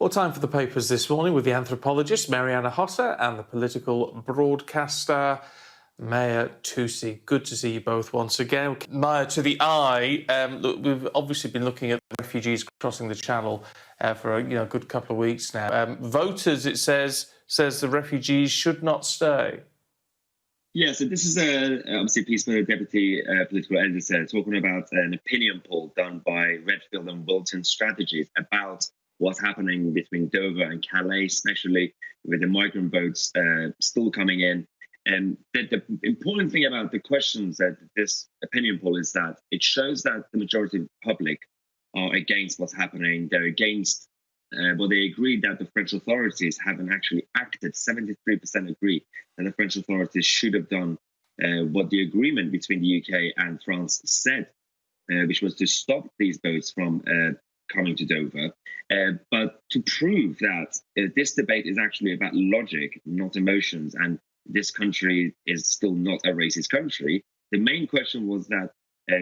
Well, time for the papers this morning with the anthropologist Mahyar Tousi and the political broadcaster Mahyar Tousi. Good to see you both once again. Mahyar, to the eye, look, we've obviously been looking at refugees crossing the channel for a good couple of weeks now. Voters, it says the refugees should not stay. Yeah, so this is obviously a piece from the Deputy Political Editor talking about an opinion poll done by Redfield and Wilton Strategies about what's happening between Dover and Calais, especially with the migrant boats still coming in. And the important thing about the questions that this opinion poll is that it shows that the majority of the public are against what's happening. They're against, well, they agree that the French authorities haven't actually acted. 73% agree that the French authorities should have done what the agreement between the UK and France said, which was to stop these boats from coming to Dover. But to prove that this debate is actually about logic, not emotions, and this country is still not a racist country, the main question was that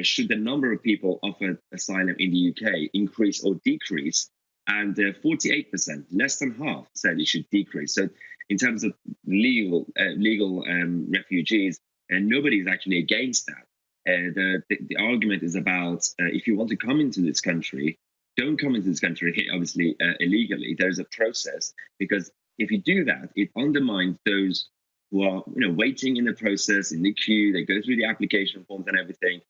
should the number of people offered asylum in the UK increase or decrease? And 48%, less than half, said it should decrease. So in terms of legal refugees, nobody is actually against that. The argument is about if you want to come into this country, don't come into this country, obviously illegally. There's a process, because if you do that, it undermines those who are waiting in the process, in the queue. They go through the application forms and everything,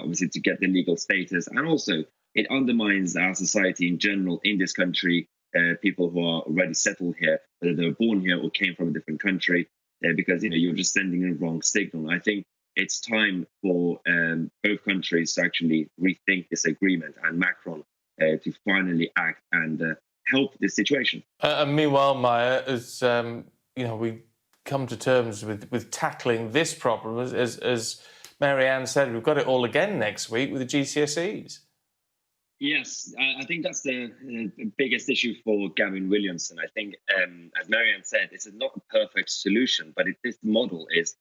obviously to get the legal status. And also, it undermines our society in general in this country, people who are already settled here, whether they were born here or came from a different country, because you're just sending a wrong signal. I think it's time for both countries to actually rethink this agreement, and Macron to finally act and help this situation. And meanwhile, Mahyar, as we come to terms with tackling this problem, as Marianne said, we've got it all again next week with the GCSEs. Yes, I think that's the biggest issue for Gavin Williamson. I think, as Marianne said, it's not a perfect solution, but this model is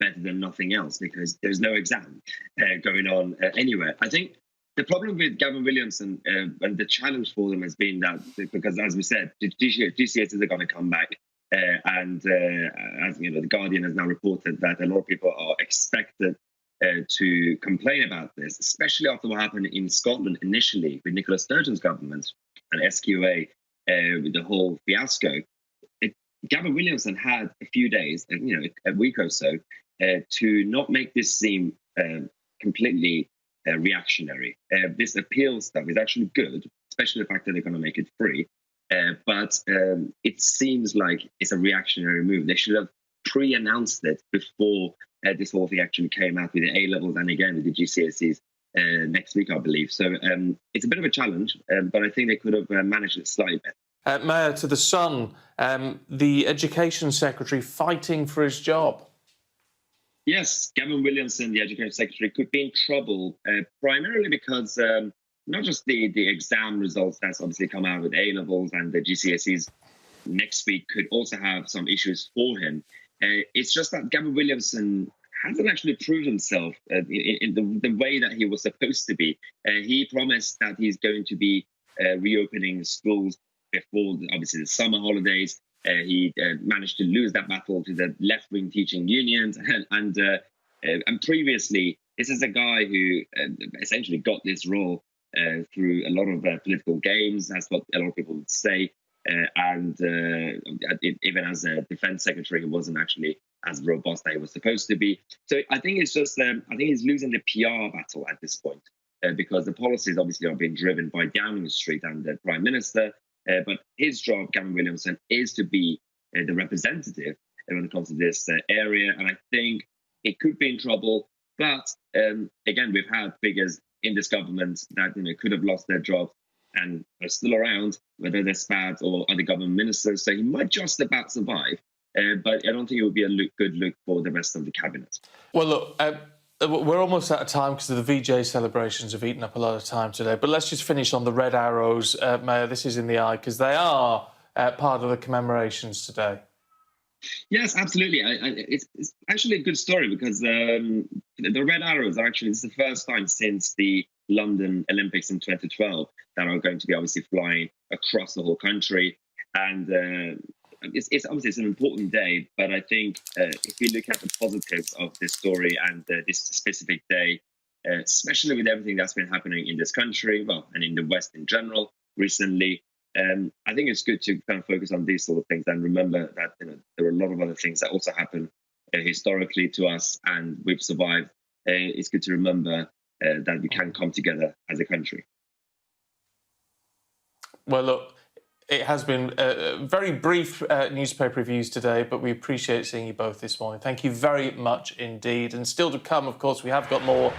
better than nothing else because there's no exam going on anywhere. I think the problem with Gavin Williamson and the challenge for them has been that, because as we said, the GCSEs are going to come back. And as the Guardian has now reported that a lot of people are expected to complain about this, especially after what happened in Scotland initially with Nicola Sturgeon's government and SQA with the whole fiasco. Gavin Williamson had a few days, a week or so, to not make this seem completely reactionary. This appeal stuff is actually good, especially the fact that they're going to make it free. But it seems like it's a reactionary move. They should have pre-announced it before this whole thing actually came out with the A-levels and again with the GCSEs next week, I believe. So it's a bit of a challenge, but I think they could have managed it slightly better. Mahyar, to the Sun, the Education Secretary fighting for his job. Yes, Gavin Williamson, the Education Secretary, could be in trouble, primarily because not just the exam results that's obviously come out with A-levels and the GCSEs next week could also have some issues for him. It's just that Gavin Williamson hasn't actually proved himself in the way that he was supposed to be. He promised that he's going to be reopening schools before, obviously, the summer holidays. He managed to lose that battle to the left-wing teaching unions. And previously, this is a guy who essentially got this role through a lot of political games. That's what a lot of people would say. And even as a defense secretary, he wasn't actually as robust as he was supposed to be. So I think it's just, I think he's losing the PR battle at this point because the policies obviously are being driven by Downing Street and the Prime Minister. But his job, Gavin Williamson, is to be the representative when it comes to this area. And I think it could be in trouble. But again, we've had figures in this government that could have lost their jobs and are still around, whether they're Spad or other government ministers. So he might just about survive. But I don't think it would be a good look for the rest of the cabinet. Well, look, we're almost out of time because the VJ celebrations have eaten up a lot of time today. But let's just finish on the Red Arrows, Mahyar. This is in the eye because they are part of the commemorations today. Yes, absolutely. It's actually a good story because the Red Arrows are actually, it's the first time since the London Olympics in 2012 that are going to be obviously flying across the whole country. And it's obviously it's an important day, but I think if you look at the positives of this story and this specific day, especially with everything that's been happening in this country, well, and in the West in general recently, I think it's good to kind of focus on these sort of things and remember that there are a lot of other things that also happen historically to us, and we've survived. It's good to remember that we can come together as a country. Well, look, it has been very brief newspaper reviews today, but we appreciate seeing you both this morning. Thank you very much indeed. And still to come, of course, we have got more